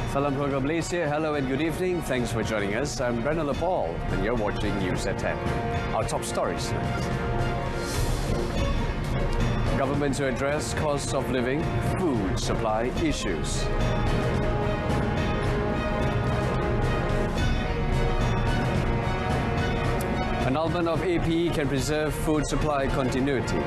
Salam keluarga Malaysia, hello and good evening. Thanks for joining us. I'm Brennan Paul and you're watching News at 10. Our top stories tonight. Government to address cost of living, food supply issues. Annulment of AP can preserve food supply continuity.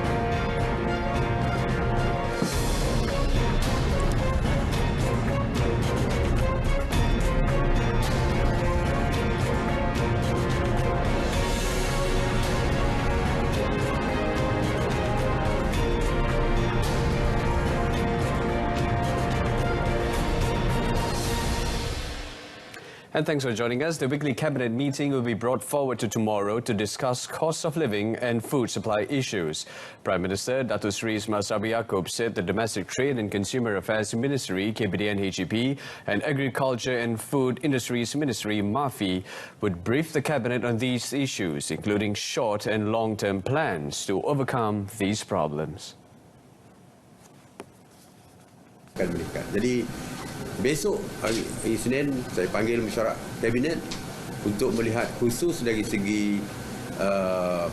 And thanks for joining us. The weekly cabinet meeting will be brought forward to tomorrow to discuss cost of living and food supply issues. Prime Minister Datuk Seri Semasa said the Domestic Trade and Consumer Affairs Ministry, KPDN HEP, and Agriculture and Food Industries Ministry, MAFI, would brief the cabinet on these issues, including short and long-term plans to overcome these problems. Jadi besok hari Isnin saya panggil mesyuarat kabinet untuk melihat khusus dari segi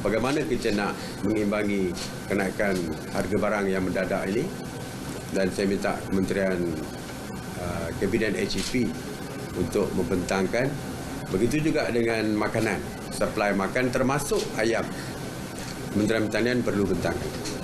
bagaimana kita nak mengimbangi kenaikan harga barang yang mendadak ini, dan saya minta Kementerian Kabinet HEP untuk membentangkan, begitu juga dengan makanan, supply makan termasuk ayam. Kementerian Pertanian perlu bentangkan.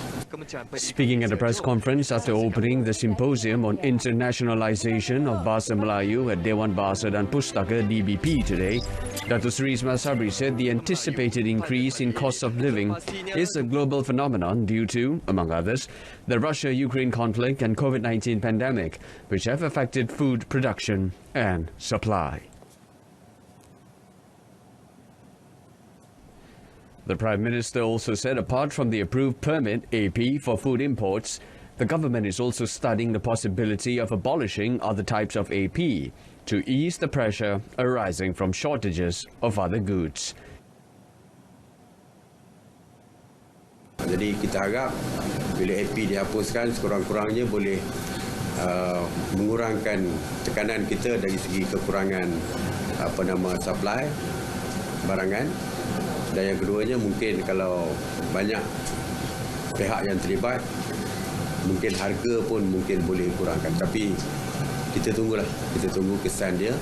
Speaking at a press conference after opening the symposium on internationalization of Bahasa Melayu at Dewan Bahasa dan Pustaka DBP today, Datuk Seri Semasa said the anticipated increase in cost of living is a global phenomenon due to, among others, the Russia-Ukraine conflict and COVID-19 pandemic, which have affected food production and supply. The Prime Minister also said apart from the approved permit, AP, for food imports, the government is also studying the possibility of abolishing other types of AP to ease the pressure arising from shortages of other goods. Jadi kita harap bila AP dihapuskan, sekurang-kurangnya boleh mengurangkan tekanan kita dari segi kekurangan supply barangan. Dan yang keduanya, mungkin kalau banyak pihak yang terlibat, mungkin harga pun mungkin boleh kurangkan. Tapi kita tunggulah, kita tunggu kesan dia.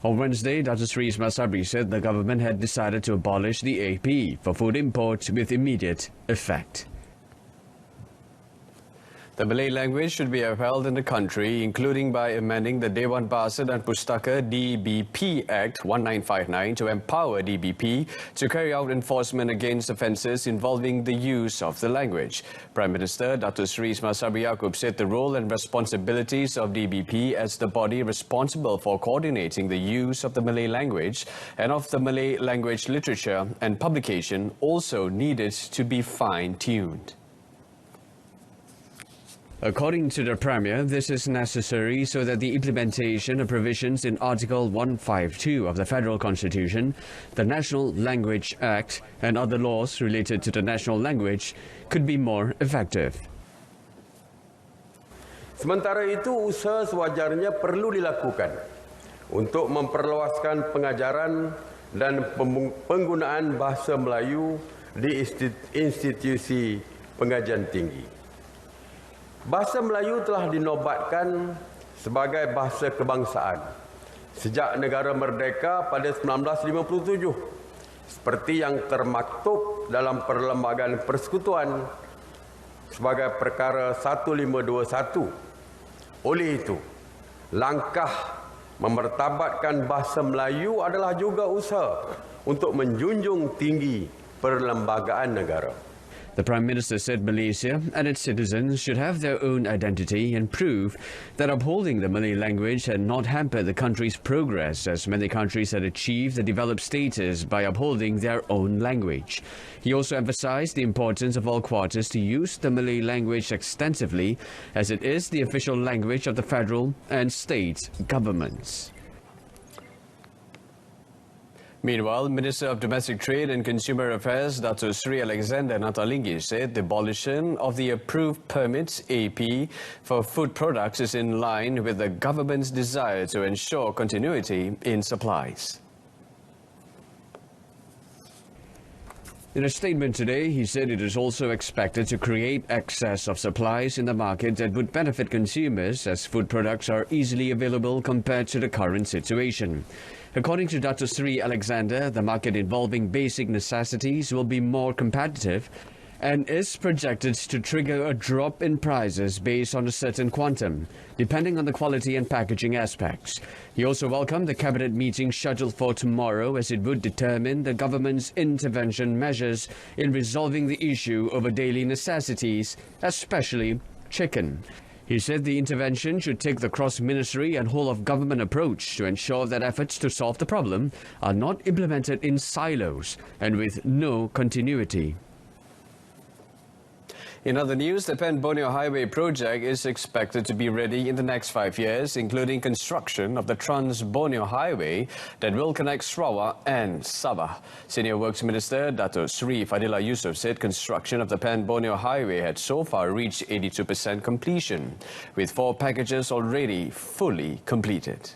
On Wednesday, Datuk Seri Semasa said the government had decided to abolish the AP for food imports with immediate effect. The Malay language should be upheld in the country, including by amending the Dewan Bahasa dan Pustaka DBP Act 1959 to empower DBP to carry out enforcement against offences involving the use of the language. Prime Minister Datuk Seri Semasa said the role and responsibilities of DBP as the body responsible for coordinating the use of the Malay language and of the Malay language literature and publication also needed to be fine-tuned. According to the Premier, this is necessary so that the implementation of provisions in Article 152 of the Federal Constitution, the National Language Act, and other laws related to the national language could be more effective. Sementara itu, usaha sewajarnya perlu dilakukan untuk memperluaskan pengajaran dan penggunaan bahasa Melayu di institusi pengajian tinggi. Bahasa Melayu telah dinobatkan sebagai bahasa kebangsaan sejak negara merdeka pada 1957 seperti yang termaktub dalam Perlembagaan Persekutuan sebagai perkara 1521. Oleh itu, langkah memartabatkan bahasa Melayu adalah juga usaha untuk menjunjung tinggi perlembagaan negara. The Prime Minister said Malaysia and its citizens should have their own identity and prove that upholding the Malay language had not hampered the country's progress, as many countries had achieved the developed status by upholding their own language. He also emphasized the importance of all quarters to use the Malay language extensively, as it is the official language of the federal and state governments. Meanwhile, Minister of Domestic Trade and Consumer Affairs, Dato Sri Alexander Nathalinggi, said the abolition of the approved permits AP for food products is in line with the government's desire to ensure continuity in supplies. In a statement today, he said it is also expected to create excess of supplies in the market that would benefit consumers as food products are easily available compared to the current situation. According to Dato Sri Alexander, the market involving basic necessities will be more competitive and is projected to trigger a drop in prices based on a certain quantum, depending on the quality and packaging aspects. He also welcomed the cabinet meeting scheduled for tomorrow as it would determine the government's intervention measures in resolving the issue over daily necessities, especially chicken. He said the intervention should take the cross-ministry and whole-of-government approach to ensure that efforts to solve the problem are not implemented in silos and with no continuity. In other news, the Borneo Highway project is expected to be ready in the next 5 years, including construction of the Trans-Borneo Highway that will connect Sarawak and Sabah. Senior Works Minister Dato Sri Fadila Yusof said construction of the Borneo Highway had so far reached 82% completion, with 4 packages already fully completed.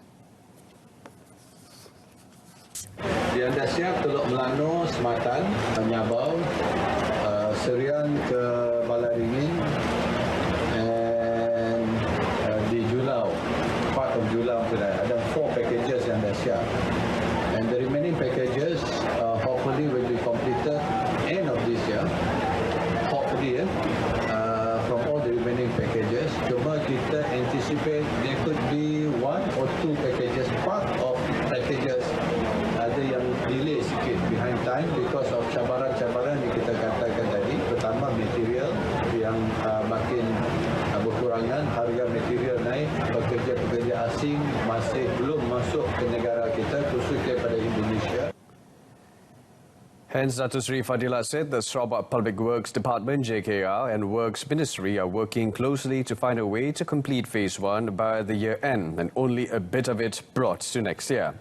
Dia dah siap Teluk Melano, Sematan, Menyabau, Serian ke Malaringin, and di Julau, part of Julau today. Ada 4 packages yang dah siap, and the remaining packages hopefully will be completed end of this year. Hopefully, from all the remaining packages. Cuma kita anticipate there could be 1 or 2 packages, part of packages ada yang delay sikit behind time because of cabaran-cabaran yang kita katakan tadi. Pertama, material yang makin berkurangan, harga material naik, pekerja-pekerja asing masih belum masuk ke negara kita, khususnya pada Indonesia. Hence, Dato Sri Fadila said the Sarawak Public Works Department, JKR, and Works Ministry are working closely to find a way to complete Phase 1 by the year end, and only a bit of it brought to next year.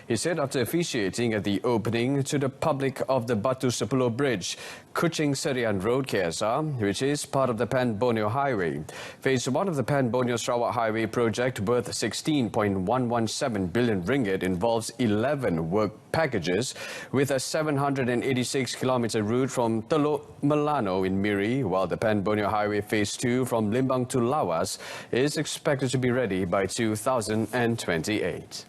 He said after officiating at the opening to the public of the Batu Sepuluh Bridge, Kuching Serian Road, KSR, which is part of the Borneo Highway. Phase 1 of the Borneo Sarawak Highway project, worth 16.117 billion ringgit, involves 11 work packages with a 786-kilometre route from Teluk Melano in Miri, while the Borneo Highway Phase 2 from Limbang to Lawas is expected to be ready by 2028.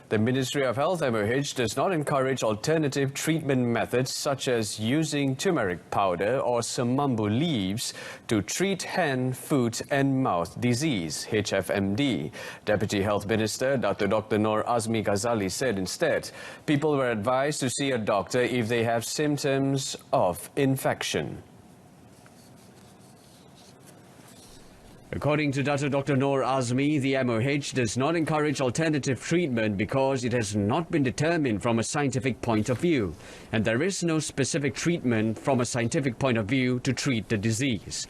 The Ministry of Health, MOH, does not encourage alternative treatment methods such as using turmeric powder or semambu leaves to treat hand, foot and mouth disease, HFMD. Deputy Health Minister Dr. Noor Azmi Ghazali said instead, people were advised to see a doctor if they have symptoms of infection. According to Dr. Noor Azmi, the MOH does not encourage alternative treatment because it has not been determined from a scientific point of view, and there is no specific treatment from a scientific point of view to treat the disease.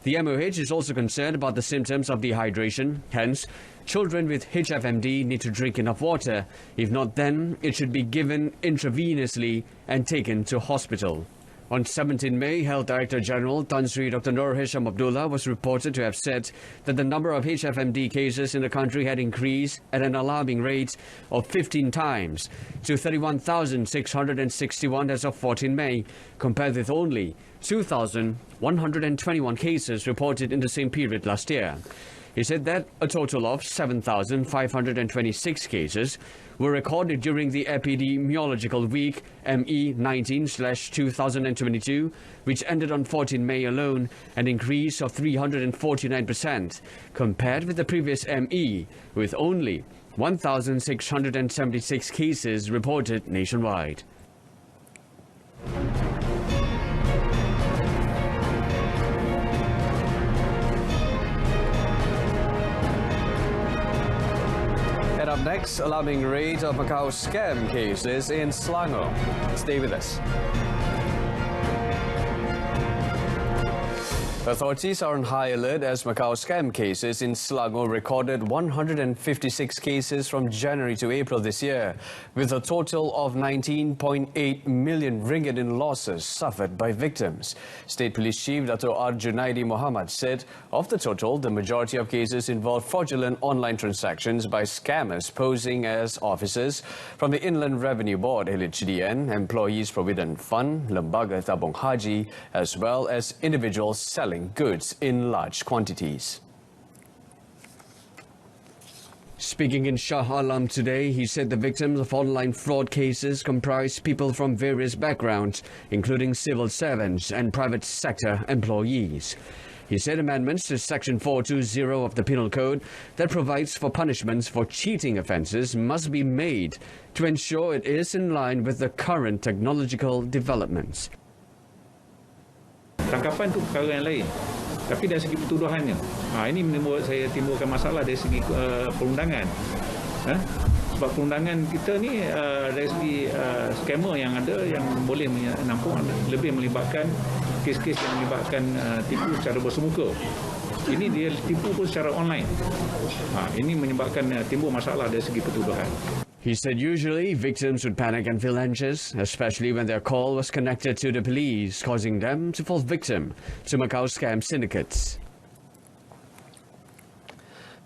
The MOH is also concerned about the symptoms of dehydration. Hence, children with HFMD need to drink enough water. If not, then it should be given intravenously and taken to hospital. On 17 May, Health Director General Tan Sri Dr. Nur Hisham Abdullah was reported to have said that the number of HFMD cases in the country had increased at an alarming rate of 15 times to 31,661 as of 14 May, compared with only 2,121 cases reported in the same period last year. He said that a total of 7,526 cases were recorded during the epidemiological week ME19/2022, which ended on 14 May alone, an increase of 349% compared with the previous ME, with only 1,676 cases reported nationwide. Up next, alarming rate of Macau scam cases in Selangor. Stay with us. Authorities are on high alert as Macau scam cases in Selangor recorded 156 cases from January to April this year, with a total of 19.8 million ringgit in losses suffered by victims. State Police Chief Dato' R. Junaidi Mohamad said of the total, the majority of cases involved fraudulent online transactions by scammers posing as officers from the Inland Revenue Board, HDN, Employees Provident Fund, Lembaga Tabung Haji, as well as individuals selling goods in large quantities. Speaking in Shah Alam today, he said the victims of online fraud cases comprise people from various backgrounds, including civil servants and private sector employees. He said amendments to Section 420 of the Penal Code that provides for punishments for cheating offences must be made to ensure it is in line with the current technological developments. Tangkapan itu perkara yang lain. Tapi dari segi pertuduhannya, ini membuat saya timbulkan masalah dari segi perundangan. Sebab perundangan kita ni dari segi skamer yang ada yang boleh menampung lebih melibatkan kes-kes yang melibatkan tipu secara bersemuka. Ini dia tipu pun secara online. Ini menyebabkan timbul masalah dari segi pertuduhan. He said usually victims would panic and feel anxious, especially when their call was connected to the police, causing them to fall victim to Macau scam syndicates.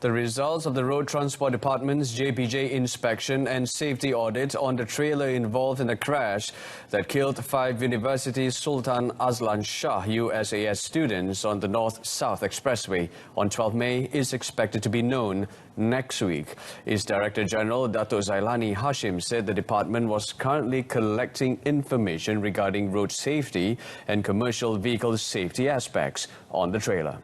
The results of the Road Transport Department's JPJ inspection and safety audit on the trailer involved in the crash that killed 5 University Sultan Azlan Shah USAS students on the North-South Expressway on 12 May is expected to be known next week. Its Director General Dato' Zailani Hashim said the department was currently collecting information regarding road safety and commercial vehicle safety aspects on the trailer.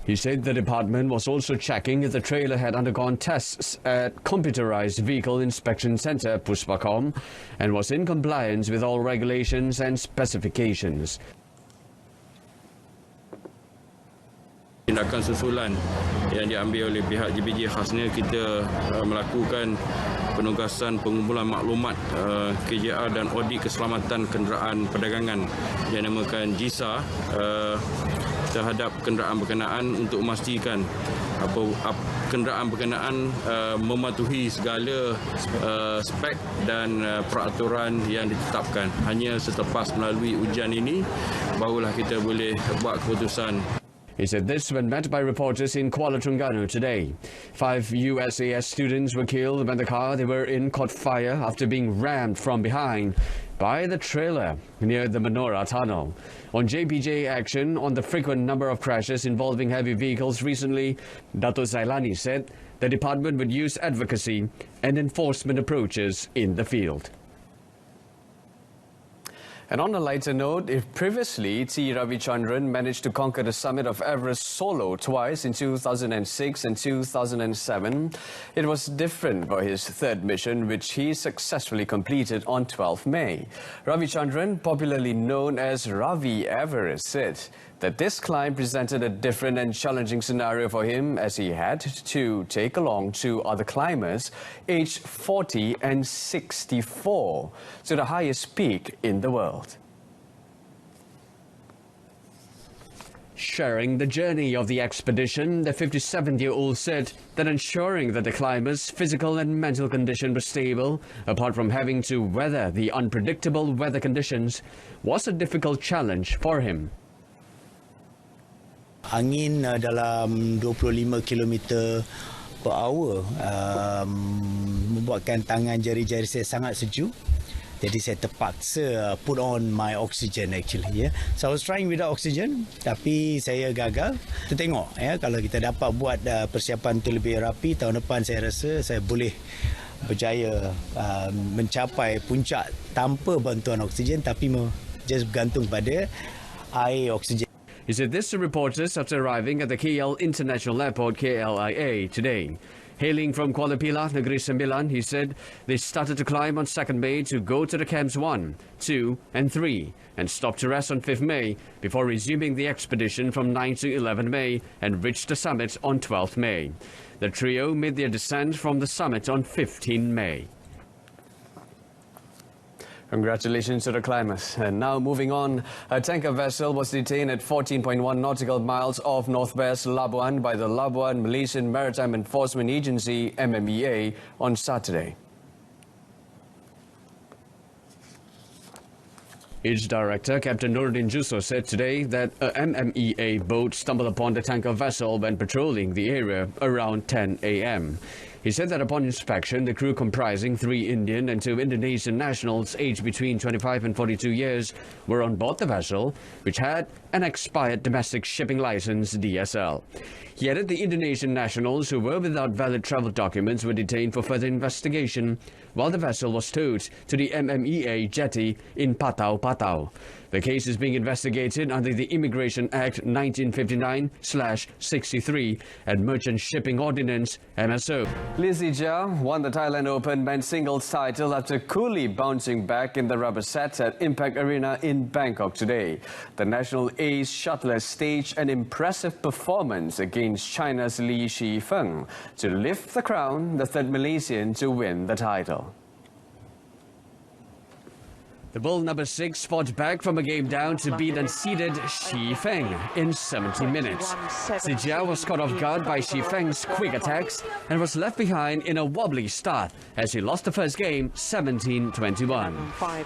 He said the department was also checking if the trailer had undergone tests at Computerized Vehicle Inspection Centre, Puspakom, and was in compliance with all regulations and specifications. Tindakan susulan yang diambil oleh pihak JPJ khasnya kita melakukan penugasan pengumpulan maklumat KJR dan audit keselamatan kenderaan perdagangan yang dinamakan JISA terhadap kenderaan berkenaan untuk memastikan kenderaan berkenaan mematuhi segala spek dan peraturan yang ditetapkan. Hanya selepas melalui ujian ini barulah kita boleh buat keputusan. He said this when met by reporters in Kuala Terengganu today. 5 USAS students were killed when the car they were in caught fire after being rammed from behind by the trailer near the Menorah Tunnel. On JPJ action on the frequent number of crashes involving heavy vehicles recently, Dato' Zailani said the department would use advocacy and enforcement approaches in the field. And on a lighter note, if previously T. Ravichandran managed to conquer the summit of Everest solo twice in 2006 and 2007, it was different for his third mission, which he successfully completed on 12 May. Ravichandran, popularly known as Ravi Everest, said that this climb presented a different and challenging scenario for him as he had to take along 2 other climbers aged 40 and 64 to the highest peak in the world. Sharing the journey of the expedition, the 57-year-old said that ensuring that the climbers' physical and mental condition was stable, apart from having to weather the unpredictable weather conditions, was a difficult challenge for him. Angin dalam 25 km per hour membuatkan tangan jari-jari saya sangat sejuk. Jadi saya terpaksa put on my oxygen actually. So I was trying without oxygen, tapi saya gagal. Kita tengok kalau kita dapat buat persiapan itu lebih rapi, tahun depan saya rasa saya boleh berjaya mencapai puncak tanpa bantuan oksigen, tapi just bergantung pada air oksigen. He said this to reporters after arriving at the KL International Airport, KLIA, today. Hailing from Kuala Pilah, Negeri Sembilan, he said they started to climb on 2nd May to go to the camps 1, 2 and 3 and stop to rest on 5th May before resuming the expedition from 9 to 11 May and reached the summit on 12th May. The trio made their descent from the summit on 15 May. Congratulations to the climbers. And now moving on, a tanker vessel was detained at 14.1 nautical miles off northwest Labuan by the Labuan Malaysian Maritime Enforcement Agency, MMEA, on Saturday. Its director, Captain Nuruddin Jusso, said today that a MMEA boat stumbled upon the tanker vessel when patrolling the area around 10 a.m. He said that upon inspection, the crew comprising 3 Indian and 2 Indonesian nationals aged between 25 and 42 years were on board the vessel, which had an expired domestic shipping license DSL. He added the Indonesian nationals who were without valid travel documents were detained for further investigation, while the vessel was towed to the MMEA jetty in Patau. The case is being investigated under the Immigration Act 1959/63 and Merchant Shipping Ordinance MSO. Lizzie Jia won the Thailand Open men's singles title after coolly bouncing back in the rubber set at Impact Arena in Bangkok today. The national ace shuttler staged an impressive performance against China's Li Shifeng to lift the crown, the third Malaysian to win the title. The bull number 6 fought back from a game down to beat unseeded Xi Feng in 70 minutes. Sijia was caught off guard by Xi Feng's quick attacks and was left behind in a wobbly start as he lost the first game 17-21.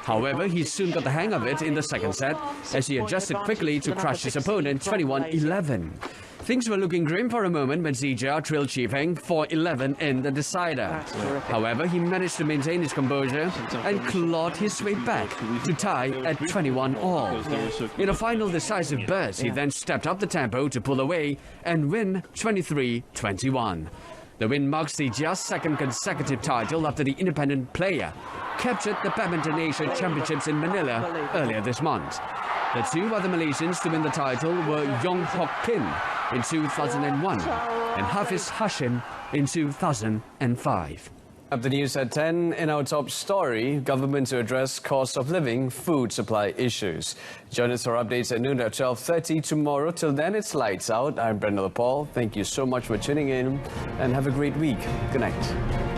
However, he soon got the hang of it in the second set as he adjusted quickly to crush his opponent 21-11. Things were looking grim for a moment when Zijia trailed Xi Feng 4-11 in the decider. However, he managed to maintain his composure and clawed his way back to tie at 21-all. In a final decisive burst, he then stepped up the tempo to pull away and win 23-21. The win marks Zijia's second consecutive title after the independent player captured the Badminton Asia Championships in Manila earlier this month. The 2 other Malaysians to win the title were Yong Hock Kim in 2001 and Hafiz Hashim in 2005. Up the news at 10, in our top story, government to address cost of living, food supply issues. Join us for updates at noon at 12:30 tomorrow. Till then, it's lights out. I'm Brendan Paul. Thank you so much for tuning in and have a great week. Good night.